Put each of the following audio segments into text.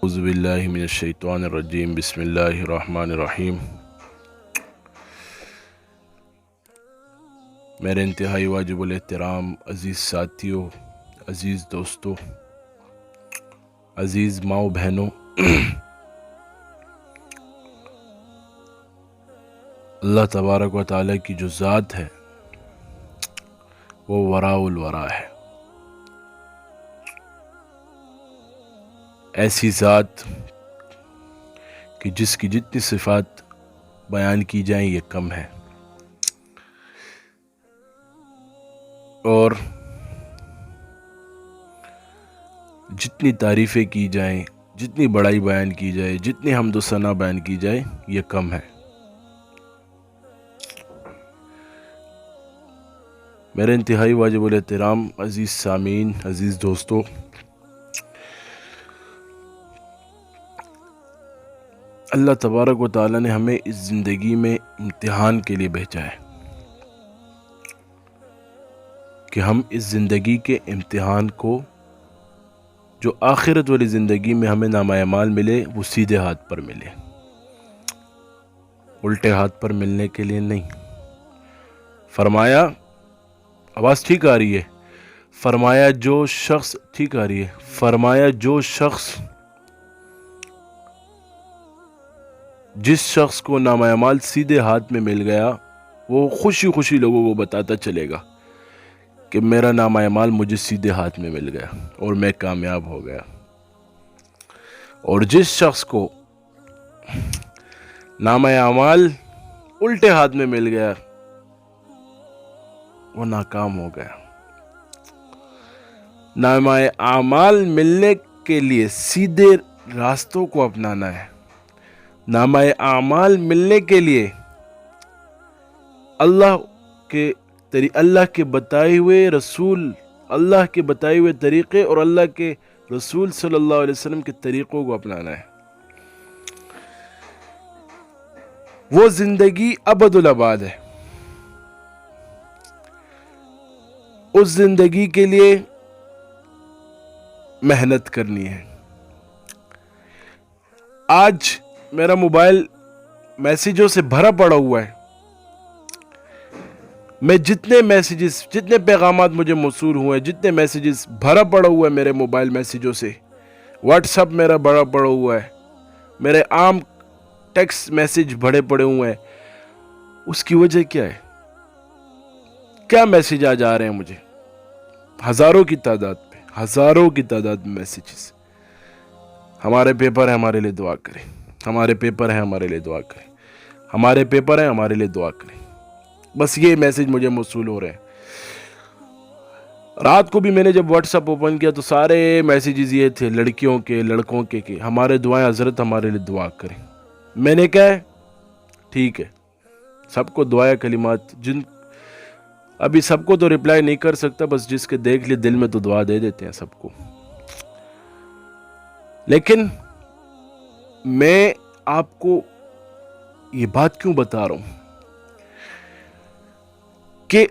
اعوذ باللہ من الشیطان الرجیم بسم اللہ الرحمن الرحیم۔ میرے انتہائی واجب الاحترام عزیز ساتھیوں، عزیز دوستوں، عزیز ماؤں بہنوں، اللہ تبارک و تعالیٰ کی جو ذات ہے وہ وراء الورا ہے۔ ایسی ذات کہ جس کی جتنی صفات بیان کی جائیں یہ کم ہے، اور جتنی تعریفیں کی جائیں، جتنی بڑائی بیان کی جائے، جتنی حمد و ثنا بیان کی جائے یہ کم ہے۔ میرے انتہائی واجب الاحترام عزیز سامعین، عزیز دوستوں، اللہ تبارک و تعالیٰ نے ہمیں اس زندگی میں امتحان کے لیے بھیجا ہے کہ ہم اس زندگی کے امتحان کو، جو آخرت والی زندگی میں ہمیں نامہ اعمال ملے، وہ سیدھے ہاتھ پر ملے، الٹے ہاتھ پر ملنے کے لیے نہیں۔ فرمایا، آواز ٹھیک آ رہی ہے؟ فرمایا جو شخص، ٹھیک آ رہی ہے؟ فرمایا جو شخص، جس شخص کو نامہ اعمال سیدھے ہاتھ میں مل گیا، وہ خوشی خوشی لوگوں کو بتاتا چلے گا کہ میرا نامہ اعمال مجھے سیدھے ہاتھ میں مل گیا اور میں کامیاب ہو گیا۔ اور جس شخص کو نامہ اعمال الٹے ہاتھ میں مل گیا وہ ناکام ہو گیا۔ نامہ اعمال ملنے کے لیے سیدھے راستوں کو اپنانا ہے۔ نامہ اعمال ملنے کے لیے اللہ کے بتائے ہوئے رسول، اللہ کے بتائے ہوئے طریقے اور اللہ کے رسول صلی اللہ علیہ وسلم کے طریقوں کو اپنانا ہے۔ وہ زندگی ابد الاباد ہے۔ اس زندگی کے لیے محنت کرنی ہے۔ آج میرا موبائل میسیجوں سے بھرا پڑا ہوا ہے۔ میں جتنے میسیجز، جتنے پیغامات مجھے موصول ہوئے، جتنے میسیجز بھرا پڑا ہوا ہے میرے موبائل میسیجوں سے، واٹس ایپ میرا بھرا پڑا ہوا ہے، میرے عام ٹیکسٹ میسیج بھرے پڑے ہوئے ہیں۔ اس کی وجہ کیا ہے؟ کیا میسیج آ جا رہے ہیں مجھے؟ ہزاروں کی تعداد پہ، ہزاروں کی تعداد میں میسیجز۔ ہمارے پیپر ہیں، ہمارے لیے دعا کریں۔ ہمارے پیپر ہیں، ہمارے لیے دعا کریں۔ ہمارے پیپر ہیں، ہمارے لیے دعا کریں۔ بس یہ میسیج مجھے موصول ہو رہے ہیں۔ رات کو بھی میں نے جب واٹس ایپ اوپن کیا تو سارے میسیجز یہ تھے، لڑکیوں کے، لڑکوں کے، کہ ہمارے دعائیں حضرت ہمارے لیے دعا کریں۔ میں نے کہا ٹھیک ہے، سب کو دعائیں کلمات، ابھی سب کو تو رپلائی نہیں کر سکتا، بس جس کے دیکھ لی دل میں تو دعا دے دیتے ہیں سب کو۔ لیکن میں آپ کو یہ بات کیوں بتا رہا ہوں کہ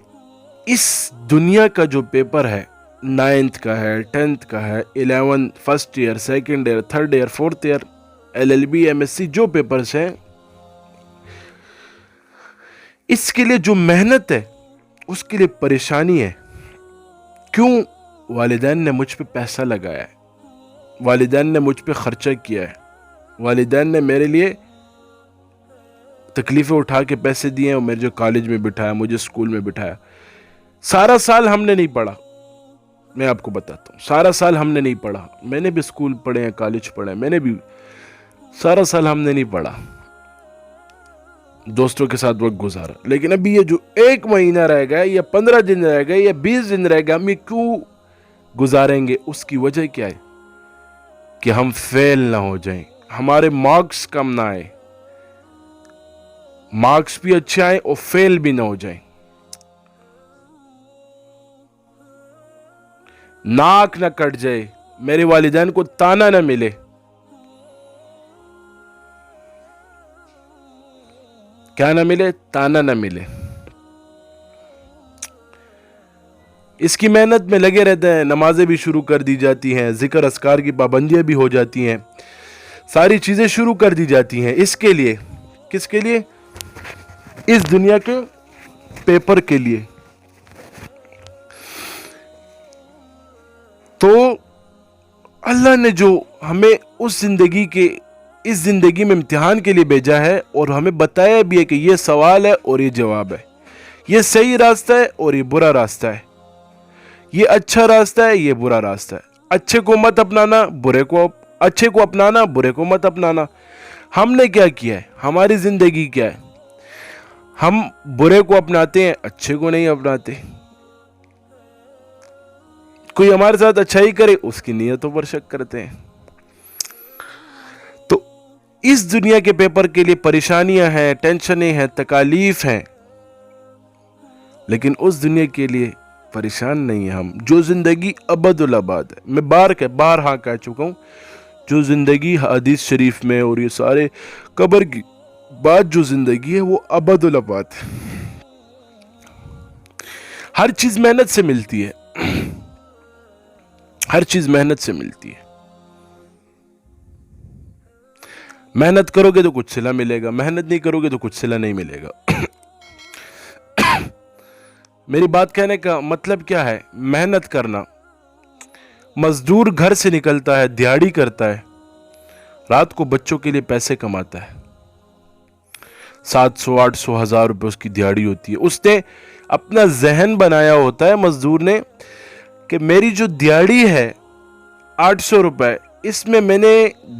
اس دنیا کا جو پیپر ہے، 9th کا ہے، 10th کا ہے، 11 first year, second year, third year, fourth year, LLB، MSc، جو پیپرز ہیں، اس کے لیے جو محنت ہے، اس کے لیے پریشانی ہے۔ کیوں؟ والدین نے مجھ پہ پیسہ لگایا ہے، والدین نے مجھ پہ خرچہ کیا ہے، والدین نے میرے لیے تکلیفیں اٹھا کے پیسے دیے ہیں، مجھے کالج میں بٹھایا، مجھے اسکول میں بٹھایا۔ سارا سال ہم نے نہیں پڑھا، میں آپ کو بتاتا ہوں، سارا سال ہم نے نہیں پڑھا۔ میں نے بھی اسکول پڑھے ہیں، کالج پڑھے ہیں، میں نے بھی سارا سال ہم نے نہیں پڑھا، دوستوں کے ساتھ وقت گزارا۔ لیکن ابھی یہ جو 1 مہینہ رہ گیا، یا 15 دن رہ گئے، یا 20 دن رہ گئے، ہم یہ کیوں گزاریں گے؟ اس کی وجہ کیا ہے؟ کہ ہم فیل نہ ہو جائیں، ہمارے مارکس کم نہ آئے، مارکس بھی اچھے آئیں اور فیل بھی نہ ہو جائیں، ناک نہ کٹ جائے، میرے والدین کو تانا نہ ملے۔ کیا نہ ملے؟ تانا نہ ملے۔ اس کی محنت میں لگے رہتے ہیں، نمازیں بھی شروع کر دی جاتی ہیں، ذکر اذکار کی پابندیاں بھی ہو جاتی ہیں، ساری چیزیں شروع کر دی جاتی ہیں اس کے لیے، کس کے لیے؟ اس دنیا کے پیپر کے لیے. تو اللہ نے جو ہمیں اس زندگی میں امتحان کے لیے بھیجا ہے، اور ہمیں بتایا بھی ہے کہ یہ سوال ہے اور یہ جواب ہے، یہ صحیح راستہ ہے اور یہ برا راستہ ہے، یہ اچھا راستہ ہے، یہ برا راستہ ہے، اچھے کو مت اپنانا، اچھے کو اپنانا، برے کو مت اپنانا. ہم نے کیا کیا ہے؟ ہماری زندگی کیا ہے؟ ہم برے کو اپناتے ہیں، اچھے کو نہیں اپناتے. کوئی ہمارے ساتھ اچھائی کرے، اس کی نیتوں پر شک کرتے ہیں. تو اس دنیا کے پیپر کے لیے پریشانیاں ہیں، ٹینشنیں ہیں، تکالیف ہیں، لیکن اس دنیا کے لیے پریشان نہیں ہیں ہم. جو زندگی ابد الاباد ہے، میں بارہا کہہ چکا ہوں، جو زندگی حدیث شریف میں اور یہ سارے قبر کی بعد جو زندگی ہے وہ ابد الاباد ہے. ہر چیز محنت سے ملتی ہے، ہر چیز محنت سے ملتی ہے. محنت کرو گے تو کچھ صلہ ملے گا، محنت نہیں کرو گے تو کچھ صلہ نہیں ملے گا. میری بات کہنے کا مطلب کیا ہے؟ محنت کرنا. مزدور گھر سے نکلتا ہے، دیہاڑی کرتا ہے، رات کو بچوں کے لیے پیسے کماتا ہے، 700 800 1000 روپے اس کی دیہاڑی ہوتی ہے. اس نے اپنا ذہن بنایا ہوتا ہے مزدور نے کہ میری جو دیہاڑی ہے 800 روپے، اس میں میں نے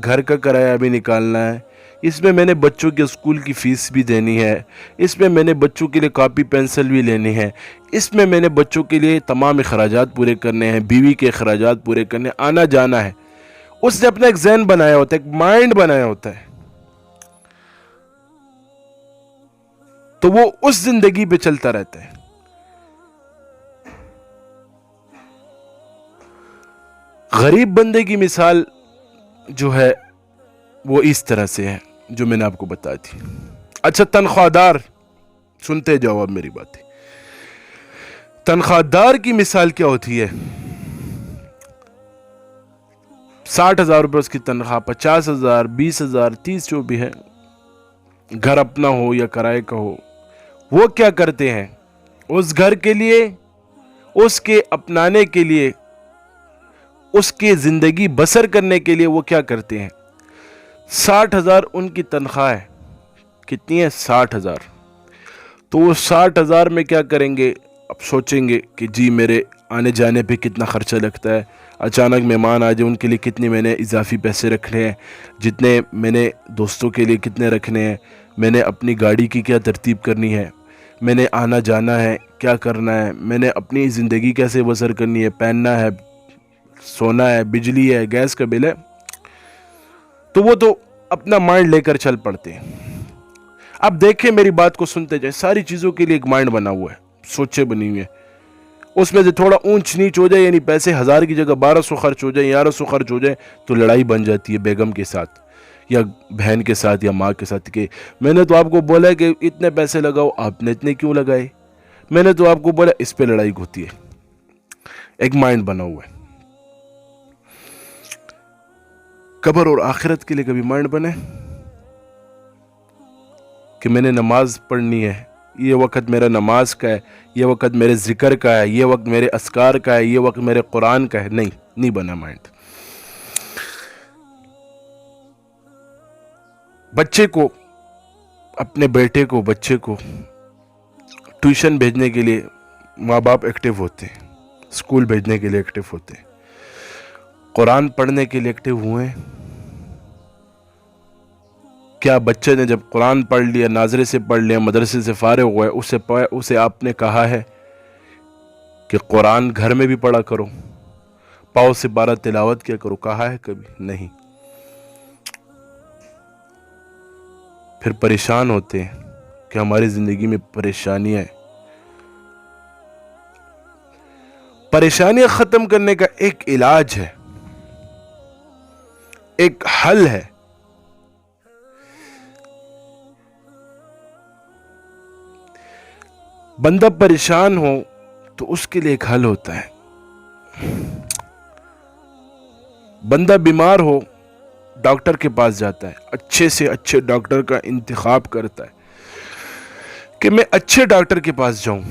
گھر کا کرایہ بھی نکالنا ہے، اس میں میں نے بچوں کے اسکول کی فیس بھی دینی ہے، اس میں میں نے بچوں کے لیے کاپی پینسل بھی لینی ہے، اس میں میں نے بچوں کے لیے تمام اخراجات پورے کرنے ہیں، بیوی کے اخراجات پورے کرنے، آنا جانا ہے. اس نے اپنا ایک ذہن بنایا ہوتا ہے، ایک مائنڈ بنایا ہوتا ہے. تو وہ اس زندگی پہ چلتا رہتا ہے. غریب بندے کی مثال جو ہے وہ اس طرح سے ہے جو میں نے آپ کو بتا دی. اچھا، تنخواہ دار، سنتے جاؤ اب میری باتیں. تنخواہ دار کی مثال کیا ہوتی ہے؟ 60,000 روپے اس کی تنخواہ، 50,000 20,000 30 جو بھی ہے، گھر اپنا ہو یا کرائے کا ہو. وہ کیا کرتے ہیں؟ اس گھر کے لیے، اس کے اپنانے کے لیے، اس کے زندگی بسر کرنے کے لیے وہ کیا کرتے ہیں؟ 60,000 ان کی تنخواہ ہے. کتنی ہے؟ 60,000. تو وہ 60,000 میں کیا کریں گے؟ اب سوچیں گے کہ جی میرے آنے جانے پہ کتنا خرچہ لگتا ہے، اچانک مہمان آ جائے ان کے لیے کتنے میں نے اضافی پیسے رکھنے ہیں، جتنے میں نے دوستوں کے لیے کتنے رکھنے ہیں، میں نے اپنی گاڑی کی کیا ترتیب کرنی ہے، میں نے آنا جانا ہے کیا کرنا ہے، میں نے اپنی زندگی کیسے بسر کرنی ہے، پہننا ہے، سونا ہے، بجلی ہے، گیس کا بل ہے. تو وہ تو اپنا مائنڈ لے کر چل پڑتے ہیں. اب دیکھیں، میری بات کو سنتے جائیں. ساری چیزوں کے لیے ایک مائنڈ بنا ہوا ہے، سوچے بنی ہوئی ہیں. اس میں سے تھوڑا اونچ نیچ ہو جائے، یعنی پیسے 1000 کی جگہ 1200 خرچ ہو جائے، 1100 خرچ ہو جائے، تو لڑائی بن جاتی ہے بیگم کے ساتھ یا بہن کے ساتھ یا ماں کے ساتھ کہ میں نے تو آپ کو بولا ہے کہ اتنے پیسے لگاؤ، آپ نے اتنے کیوں لگائے، میں نے تو آپ کو بولا. اس پہ لڑائی ہوتی ہے. ایک مائنڈ بنا ہوا ہے. قبر اور آخرت کے لیے کبھی مائنڈ بنے کہ میں نے نماز پڑھنی ہے، یہ وقت میرا نماز کا ہے، یہ وقت میرے ذکر کا ہے، یہ وقت میرے اذکار کا ہے، یہ وقت میرے قرآن کا ہے؟ نہیں بنا مائنڈ. بچے کو، اپنے بیٹے کو، بچے کو ٹیوشن بھیجنے کے لیے ماں باپ ایکٹیو ہوتے ہیں، اسکول بھیجنے کے لیے ایکٹیو ہوتے ہیں، قرآن پڑھنے کے لیے ایکٹیو ہوئے ہیں. کیا بچے نے جب قرآن پڑھ لیا، ناظرے سے پڑھ لیا، مدرسے سے فارغ ہوئے، اسے آپ نے کہا ہے کہ قرآن گھر میں بھی پڑھا کرو، پاؤں سے 12 تلاوت کیا کرو؟ کہا ہے کبھی؟ نہیں. پھر پریشان ہوتے ہیں کہ ہماری زندگی میں پریشانیاں ہیں. پریشانیاں ختم کرنے کا ایک علاج ہے، ایک حل ہے. بندہ پریشان ہو تو اس کے لیے ایک حل ہوتا ہے. بندہ بیمار ہو ڈاکٹر کے پاس جاتا ہے, اچھے سے اچھے ڈاکٹر کا انتخاب کرتا ہے کہ میں اچھے ڈاکٹر کے پاس جاؤں.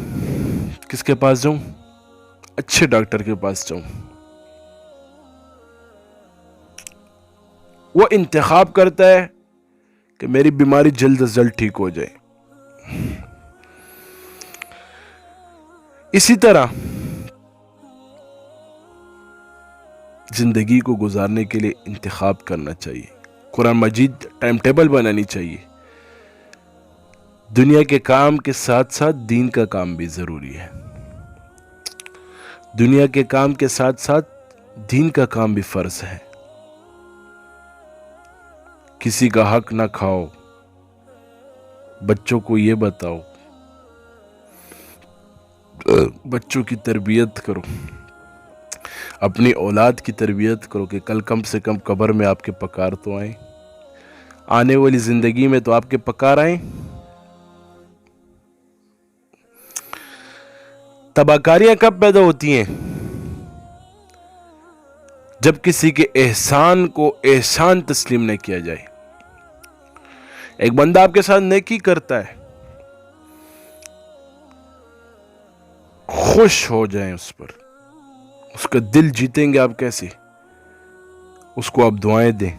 کس کے پاس جاؤں؟ اچھے ڈاکٹر کے پاس جاؤں. وہ انتخاب کرتا ہے کہ میری بیماری جلد از جلد ٹھیک ہو جائے. اسی طرح زندگی کو گزارنے کے لیے انتخاب کرنا چاہیے. قرآن مجید ٹائم ٹیبل بنانی چاہیے. دنیا کے کام کے ساتھ ساتھ دین کا کام بھی ضروری ہے. دنیا کے کام کے ساتھ ساتھ دین کا کام بھی فرض ہے. کسی کا حق نہ کھاؤ, بچوں کو یہ بتاؤ, بچوں کی تربیت کرو, اپنی اولاد کی تربیت کرو کہ کل کم سے کم قبر میں آپ کے پکار تو آئیں, آنے والی زندگی میں تو آپ کے پکار آئیں. تباہکاریاں کب پیدا ہوتی ہیں؟ جب کسی کے احسان کو احسان تسلیم نہ کیا جائے. ایک بندہ آپ کے ساتھ نیکی کرتا ہے, خوش ہو جائیں اس پر, اس کا دل جیتیں گے آپ کیسے؟ اس کو آپ دعائیں دیں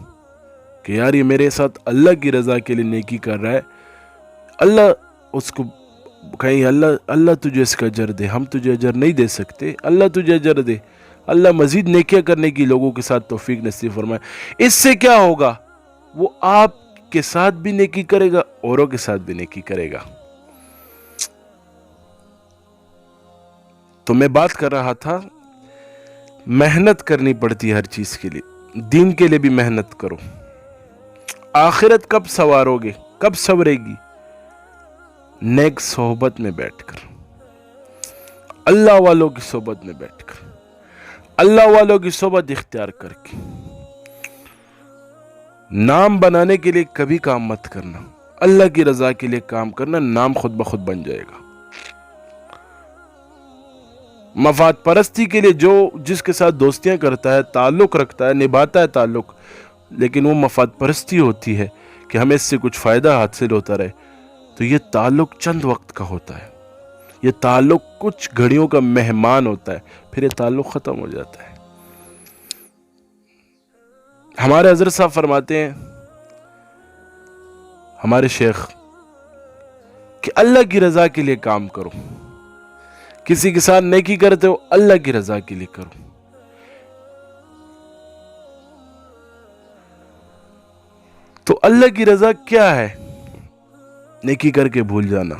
کہ یار یہ میرے ساتھ اللہ کی رضا کے لیے نیکی کر رہا ہے, اللہ اس کو کہیں اللہ تجھے اس کا اجر دے, ہم تجھے اجر نہیں دے سکتے, اللہ تجھے اجر دے, اللہ مزید نیکیاں کرنے کی لوگوں کے ساتھ توفیق نصیب فرمائے. اس سے کیا ہوگا؟ وہ آپ کے ساتھ بھی نیکی کرے گا, اوروں کے ساتھ بھی نیکی کرے گا. تو میں بات کر رہا تھا, محنت کرنی پڑتی ہے ہر چیز کے لیے. دین کے لیے بھی محنت کرو. آخرت کب سنوارو گے, کب سنورے گی؟ نیک صحبت میں بیٹھ کر, اللہ والوں کی صحبت میں بیٹھ کر, اللہ والوں کی صحبت اختیار کر کے. نام بنانے کے لیے کبھی کام مت کرنا, اللہ کی رضا کے لیے کام کرنا, نام خود بخود بن جائے گا. مفاد پرستی کے لیے جو جس کے ساتھ دوستیاں کرتا ہے, تعلق رکھتا ہے, نبھاتا ہے تعلق, لیکن وہ مفاد پرستی ہوتی ہے کہ ہمیں اس سے کچھ فائدہ حاصل ہوتا رہے, تو یہ تعلق چند وقت کا ہوتا ہے. یہ تعلق کچھ گھڑیوں کا مہمان ہوتا ہے, پھر یہ تعلق ختم ہو جاتا ہے. ہمارے حضرت صاحب فرماتے ہیں, ہمارے شیخ, کہ اللہ کی رضا کے لیے کام کرو. کسی کے ساتھ نیکی کرتے ہو, اللہ کی رضا کے لیے کرو. تو اللہ کی رضا کیا ہے؟ نیکی کر کے بھول جانا.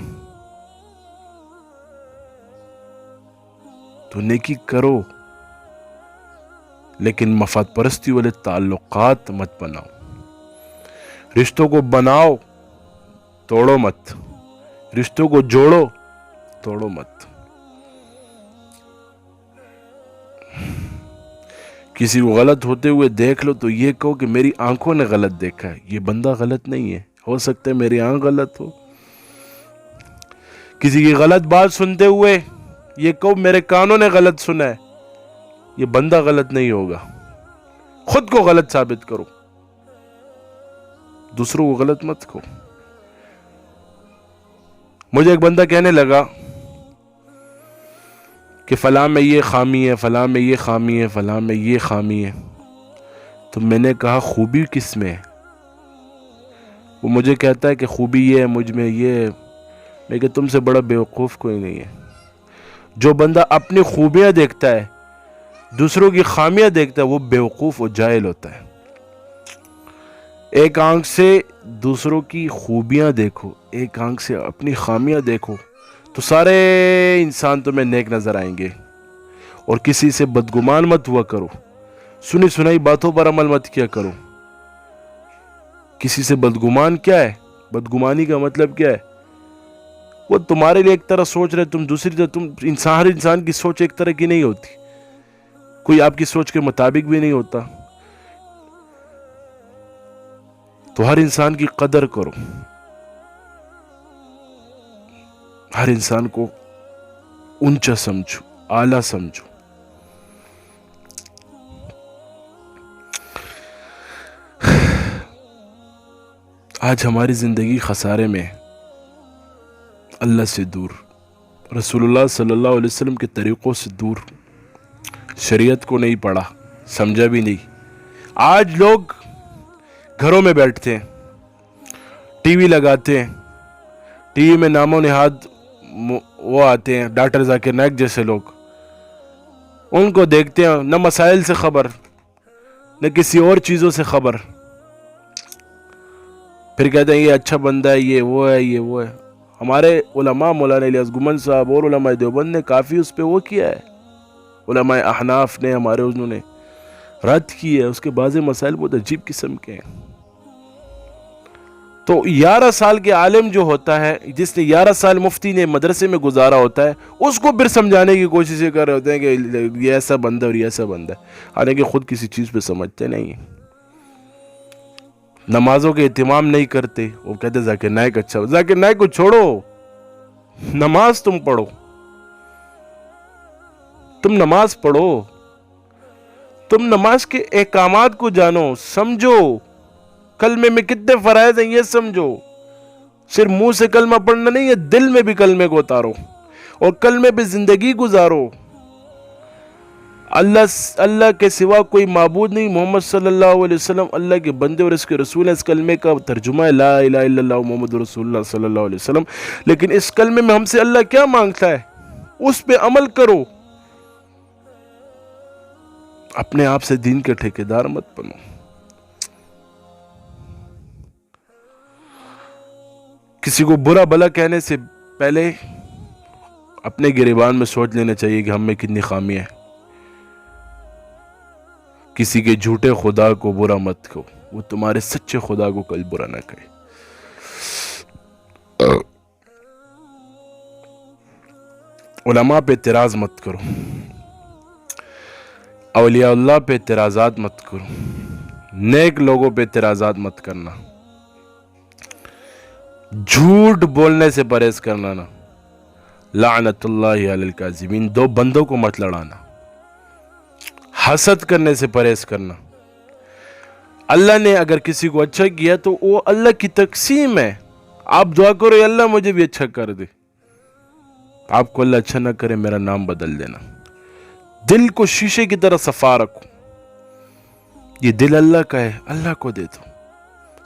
تو نیکی کرو, لیکن مفاد پرستی والے تعلقات مت بناؤ. رشتوں کو بناؤ, توڑو مت. رشتوں کو جوڑو, توڑو مت. کسی کو غلط ہوتے ہوئے دیکھ لو تو یہ کہو کہ میری آنکھوں نے غلط دیکھا ہے, یہ بندہ غلط نہیں ہے, ہو سکتا ہے میری آنکھ غلط ہو. کسی کی غلط بات سنتے ہوئے یہ کہو میرے کانوں نے غلط سنا ہے, یہ بندہ غلط نہیں ہوگا. خود کو غلط ثابت کرو, دوسروں کو غلط مت کہو. مجھے ایک بندہ کہنے لگا کہ فلاں میں یہ خامی ہے, فلاں میں یہ خامی ہے, فلاں میں یہ خامی ہے. تو میں نے کہا خوبی کس میں ہے؟ وہ مجھے کہتا ہے کہ خوبی یہ ہے مجھ میں, یہ ہے. میں کہ تم سے بڑا بیوقوف کوئی نہیں ہے. جو بندہ اپنی خوبیاں دیکھتا ہے, دوسروں کی خامیاں دیکھتا ہے, وہ بیوقوف و جاہل ہوتا ہے. ایک آنکھ سے دوسروں کی خوبیاں دیکھو, ایک آنکھ سے اپنی خامیاں دیکھو, تو سارے انسان تمہیں نیک نظر آئیں گے. اور کسی سے بدگمان مت ہوا کرو, سنی سنائی باتوں پر عمل مت کیا کرو. کسی سے بدگمان کیا ہے؟ بدگمانی کا مطلب کیا ہے؟ وہ تمہارے لیے ایک طرح سوچ رہے, تم دوسری طرح. ہر انسان کی سوچ ایک طرح کی نہیں ہوتی, کوئی آپ کی سوچ کے مطابق بھی نہیں ہوتا. تو ہر انسان کی قدر کرو, ہر انسان کو اونچا سمجھو, اعلیٰ سمجھو. آج ہماری زندگی خسارے میں ہے، اللہ سے دور، رسول اللہ صلی اللہ علیہ وسلم کے طریقوں سے دور، شریعت کو نہیں پڑھا، سمجھا بھی نہیں۔ آج لوگ گھروں میں بیٹھتے ہیں، ٹی وی لگاتے ہیں، ٹی وی میں نام و نہاد وہ آتے ہیں، ڈاکٹر ذاکر نائک جیسے لوگ، ان کو دیکھتے ہیں، نہ مسائل سے خبر، نہ کسی اور چیزوں سے خبر، پھر کہتے ہیں یہ اچھا بندہ ہے، یہ وہ ہے، یہ وہ ہے۔ ہمارے علماء مولانا الیاس گمن صاحب اور علماء دیوبند نے کافی اس پہ وہ کیا ہے، علماء احناف نے ہمارے انہوں نے رد کی ہے، اس کے بعض مسائل بہت عجیب قسم کے ہیں۔ تو 11 سال کے عالم جو ہوتا ہے، جس نے 11 سال مفتی نے مدرسے میں گزارا ہوتا ہے، اس کو پھر سمجھانے کی کوشش کر رہے ہوتے ہیں کہ یہ ایسا بندہ اور یہ ایسا بندہ ہے، حالانکہ خود کسی چیز پہ سمجھتے نہیں ہیں۔ نمازوں کے اہتمام نہیں کرتے، وہ کہتے ذاکر نائک اچھا، ذاکر نائک کو چھوڑو، نماز تم پڑھو، تم نماز پڑھو، تم نماز کے احکامات کو جانو، سمجھو، کلمے میں کتنے فرائض ہیں یہ سمجھو، صرف منہ سے کلمہ پڑھنا نہیں ہے، دل میں بھی کلمے کو اتارو اور کلمے پہ زندگی گزارو۔ اللہ کے سوا کوئی معبود نہیں، محمد صلی اللہ علیہ وسلم اللہ کے بندے اور اس کے رسول ہیں۔ اس کلمے کا ترجمہ ہے لا الہ الا اللہ محمد رسول اللہ صلی اللہ علیہ وسلم، لیکن اس کلمے میں ہم سے اللہ کیا مانگتا ہے، اس پہ عمل کرو، اپنے آپ سے دین کے ٹھیکیدار مت بنو۔ کسی کو برا بھلا کہنے سے پہلے اپنے گریبان میں سوچ لینا چاہیے کہ ہم میں کتنی خامیاں ہیں۔ کسی کے جھوٹے خدا کو برا مت کہو، وہ تمہارے سچے خدا کو کل برا نہ کہے۔ علماء پہ اعتراض مت کرو، اولیاء اللہ پہ اعتراضات مت کرو، نیک لوگوں پہ اعتراضات مت کرنا، جھوٹ بولنے سے پرہیز کرنا، نا لعنت اللہ علی الکاذبین، دو بندوں کو مت لڑانا، حسد کرنے سے پرہیز کرنا۔ اللہ نے اگر کسی کو اچھا کیا تو وہ اللہ کی تقسیم ہے، آپ دعا کرو یا اللہ مجھے بھی اچھا کر دے، آپ کو اللہ اچھا نہ کرے میرا نام بدل دینا۔ دل کو شیشے کی طرح صفا رکھو، یہ دل اللہ کا ہے، اللہ کو دے دو۔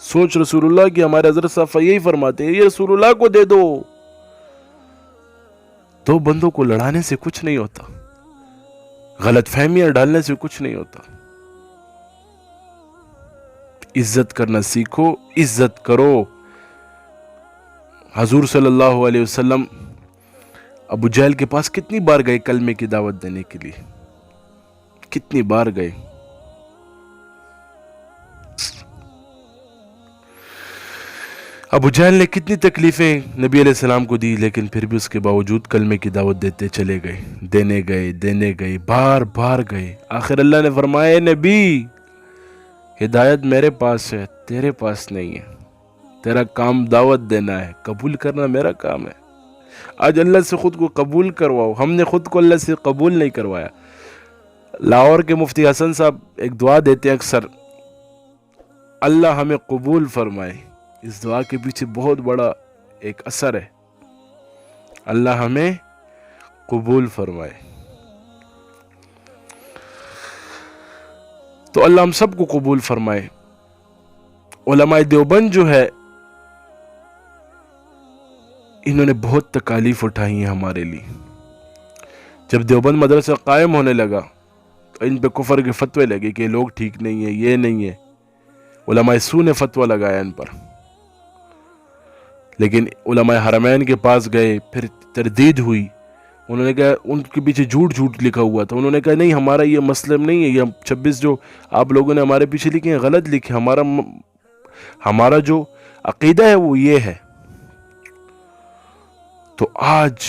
سوچ رسول اللہ کی، ہمارے حضرت صاحب یہی فرماتے ہیں، یہ رسول اللہ کو دے دو۔ دو بندوں کو لڑانے سے کچھ نہیں ہوتا، غلط فہمیاں ڈالنے سے کچھ نہیں ہوتا۔ عزت کرنا سیکھو، عزت کرو۔ حضور صلی اللہ علیہ وسلم ابو جہل کے پاس کتنی بار گئے کلمے کی دعوت دینے کے لیے، کتنی بار گئے۔ ابو جہل نے کتنی تکلیفیں نبی علیہ السلام کو دی، لیکن پھر بھی اس کے باوجود کلمے کی دعوت دیتے چلے گئے، دینے گئے، بار بار گئے۔ آخر اللہ نے فرمایا، اے نبی، ہدایت میرے پاس ہے، تیرے پاس نہیں ہے، تیرا کام دعوت دینا ہے، قبول کرنا میرا کام ہے۔ آج اللہ سے خود کو قبول کرواؤ، ہم نے خود کو اللہ سے قبول نہیں کروایا۔ لاہور کے مفتی حسن صاحب ایک دعا دیتے ہیں اکثر، اللہ ہمیں قبول فرمائے۔ اس دعا کے پیچھے بہت بڑا ایک اثر ہے، اللہ ہمیں قبول فرمائے۔ تو اللہ ہم سب کو قبول فرمائے۔ علماء دیوبند جو ہے، انہوں نے بہت تکالیف اٹھائی ہیں ہمارے لیے۔ جب دیوبند مدرسہ قائم ہونے لگا تو ان پہ کفر کے فتوے لگے کہ لوگ ٹھیک نہیں ہیں، یہ نہیں ہے، علماء سو نے فتوہ لگایا ان پر۔ لیکن علماء حرمین کے پاس گئے، پھر تردید ہوئی، انہوں نے کہا، ان کے پیچھے جھوٹ لکھا ہوا تھا، انہوں نے کہا نہیں، ہمارا یہ مسلم نہیں ہے، یہ 26 جو آپ لوگوں نے ہمارے پیچھے لکھے ہیں غلط لکھے، ہمارا جو عقیدہ ہے وہ یہ ہے۔ تو آج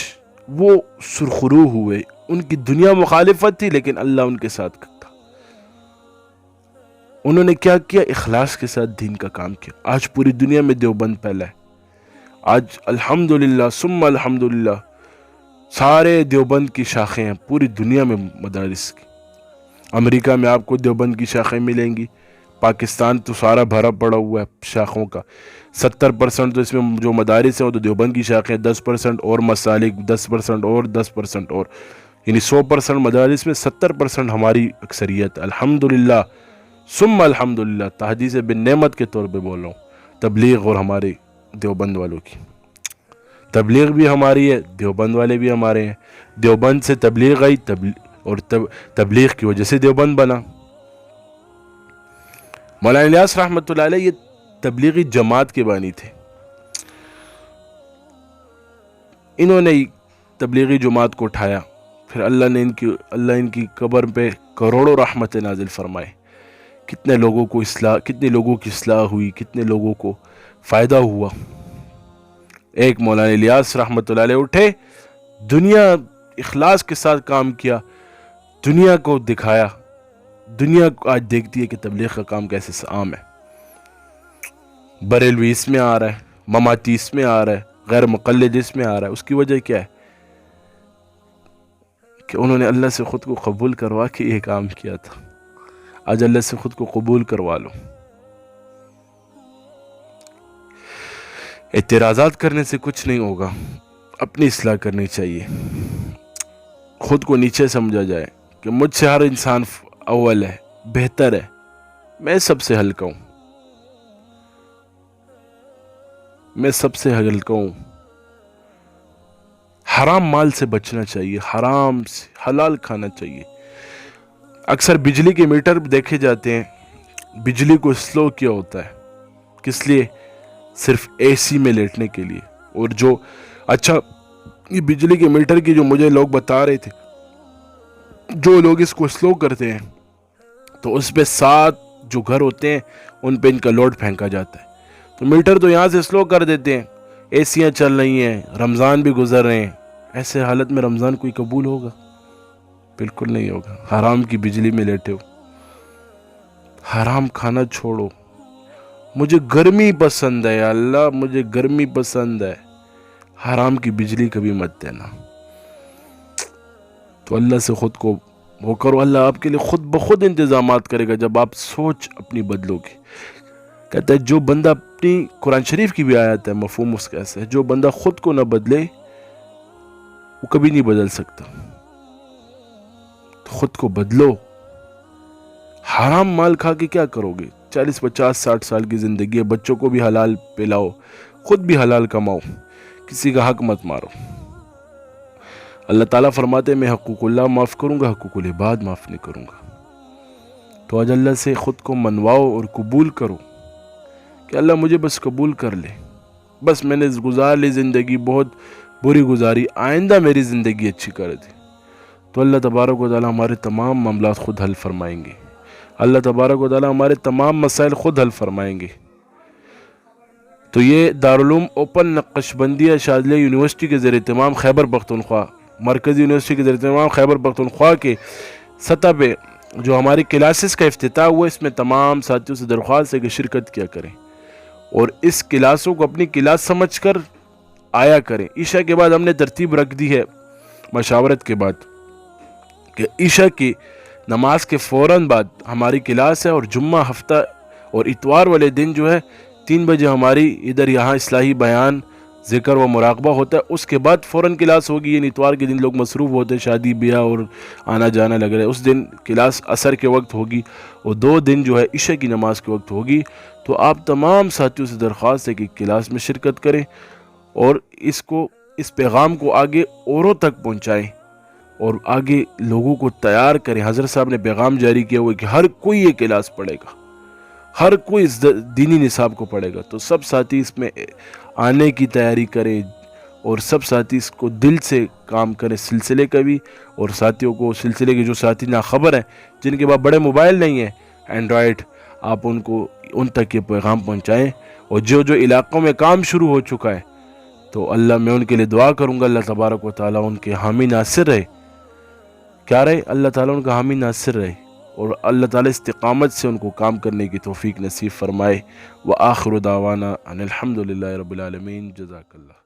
وہ سرخرو ہوئے، ان کی دنیا مخالفت تھی لیکن اللہ ان کے ساتھ تھا۔ انہوں نے کیا کیا؟ اخلاص کے ساتھ دین کا کام کیا۔ آج پوری دنیا میں دیوبند پھیلا ہے۔ آج الحمدللہ ثم الحمدللہ سارے دیوبند کی شاخیں ہیں پوری دنیا میں مدارس کی۔ امریکہ میں آپ کو دیوبند کی شاخیں ملیں گی، پاکستان تو سارا بھرا پڑا ہوا ہے شاخوں کا. 70% تو اس میں جو مدارس ہیں وہ تو دیوبند کی شاخیں, 10% اور مسالک, 10% اور 10% اور, یعنی 100% مدارس میں 70% ہماری اکثریت. الحمدللہ ثم الحمدللہ, تحدیث بن نعمت کے طور پہ بول رہا ہوں, تبلیغ اور ہمارے دیوبند والوں کی. تبلیغ بھی ہماری ہے, دیوبند والے بھی ہمارے ہیں. دیوبند سے تبلیغ آئی, اور تبلیغ کی وجہ سے دیوبند بنا. مولانا الیاس رحمۃ اللہ علیہ یہ تبلیغی جماعت کے بانی تھے. انہوں نے تبلیغی جماعت کو اٹھایا, پھر اللہ ان کی قبر پہ کروڑوں رحمت نازل فرمائے. کتنے لوگوں کی اصلاح ہوئی, کتنے لوگوں کو فائدہ ہوا. ایک مولانا الیاس رحمۃ اللہ علیہ اٹھے, دنیا اخلاص کے ساتھ کام کیا, دنیا کو دکھایا. دنیا آج دیکھتی ہے کہ تبلیغ کا کام کیسے عام ہے. بریلوی اس میں آ رہا ہے, مماتی اس میں آ رہا ہے, غیر مقلد اس میں آ رہا ہے. اس کی وجہ کیا ہے کہ انہوں نے اللہ سے خود کو قبول کروا کے یہ کام کیا تھا. آج اللہ سے خود کو قبول کروا لو. اعتراضات کرنے سے کچھ نہیں ہوگا, اپنی اصلاح کرنی چاہیے. خود کو نیچے سمجھا جائے کہ مجھ سے ہر انسان اول ہے, بہتر ہے, میں سب سے ہلکا ہوں, میں سب سے ہلکا ہوں. حرام مال سے بچنا چاہیے, حرام سے حلال کھانا چاہیے. اکثر بجلی کے میٹر دیکھے جاتے ہیں, بجلی کو سلو کیا ہوتا ہے, کس لیے؟ صرف اے سی میں لیٹنے کے لیے. اور جو اچھا یہ بجلی کے میٹر کی جو مجھے لوگ بتا رہے تھے, جو لوگ اس کو سلو کرتے ہیں تو اس پہ 7 جو گھر ہوتے ہیں ان پہ ان کا لوڈ پھینکا جاتا ہے. تو میٹر تو یہاں سے سلو کر دیتے ہیں, اے سیاں چل رہی ہیں, رمضان بھی گزر رہے ہیں. ایسے حالت میں رمضان کوئی قبول ہوگا؟ بالکل نہیں ہوگا. حرام کی بجلی میں لیٹے ہو. حرام کھانا چھوڑو. مجھے گرمی پسند ہے, یا اللہ مجھے گرمی پسند ہے. حرام کی بجلی کبھی مت دینا. تو اللہ سے خود کو وہ کرو, اللہ آپ کے لیے خود بخود انتظامات کرے گا جب آپ سوچ اپنی بدلو گے. کہتا ہے جو بندہ اپنی, قرآن شریف کی بھی آیت ہے, مفہوم اس کا ایسا ہے, جو بندہ خود کو نہ بدلے وہ کبھی نہیں بدل سکتا. تو خود کو بدلو. حرام مال کھا کے کیا کرو گے؟ 40 50 60 سال کی زندگی ہے. بچوں کو بھی حلال پلاؤ, خود بھی حلال کماؤ, کسی کا حق مت مارو. اللہ تعالیٰ فرماتے ہیں میں حقوق اللہ معاف کروں گا, حقوق العباد معاف نہیں کروں گا. تو آج اللہ سے خود کو منواؤ اور قبول کرو کہ اللہ مجھے بس قبول کر لے. بس میں نے گزار لی زندگی, بہت بری گزاری, آئندہ میری زندگی اچھی کر دے. تو اللہ تبارک و تعالیٰ ہمارے تمام معاملات خود حل فرمائیں گے. اللہ تبارک و تعالیٰ ہمارے تمام مسائل خود حل فرمائیں گے. تو یہ دارالعلوم اوپن نقش بندیہ شاذلیہ یونیورسٹی کے زیر اہتمام خیبر پختونخوا, مرکزی یونیورسٹی کے زیر اہتمام خیبر پختونخوا کے سطح پہ جو ہماری کلاسز کا افتتاح ہوا, اس میں تمام ساتھیوں سے درخواست ہے کہ شرکت کیا کریں اور اس کلاسوں کو اپنی کلاس سمجھ کر آیا کریں. عشاء کے بعد ہم نے ترتیب رکھ دی ہے مشاورت کے بعد کہ عشاء کی نماز کے فوراً بعد ہماری کلاس ہے, اور جمعہ ہفتہ اور اتوار والے دن جو ہے 3 بجے ہماری ادھر یہاں اصلاحی بیان, ذکر و مراقبہ ہوتا ہے. اس کے بعد فوراً کلاس ہوگی. یعنی اتوار کے دن لوگ مصروف ہوتے ہیں, شادی بیاہ اور آنا جانا لگ رہا ہے. اس دن کلاس عصر کے وقت ہوگی, اور 2 دن جو ہے عشاء کی نماز کے وقت ہوگی. تو آپ تمام ساتھیوں سے درخواست ہے کہ کلاس میں شرکت کریں اور اس پیغام کو آگے اوروں تک پہنچائیں اور آگے لوگوں کو تیار کریں. حضرت صاحب نے پیغام جاری کیا ہوا کہ ہر کوئی یہ کلاس پڑھے گا, ہر کوئی اس دینی نصاب کو پڑھے گا. تو سب ساتھی اس میں آنے کی تیاری کریں اور سب ساتھی اس کو دل سے کام کریں سلسلے کا بھی, اور ساتھیوں کو سلسلے کے جو ساتھی ناخبر ہیں جن کے پاس بڑے موبائل نہیں ہیں اینڈرائڈ, آپ ان تک یہ پیغام پہنچائیں. اور جو علاقوں میں کام شروع ہو چکا ہے تو اللہ میں ان کے لیے دعا کروں گا, اللہ تبارک و تعالیٰ ان کے حامی ناصر رہے. کیا رہے؟ اللہ تعالیٰ ان کا حامی ناصر رہے, اور اللہ تعالیٰ استقامت سے ان کو کام کرنے کی توفیق نصیب فرمائے. وآخر دعوانا ان الحمدللہ رب العالمین. جزاک اللہ.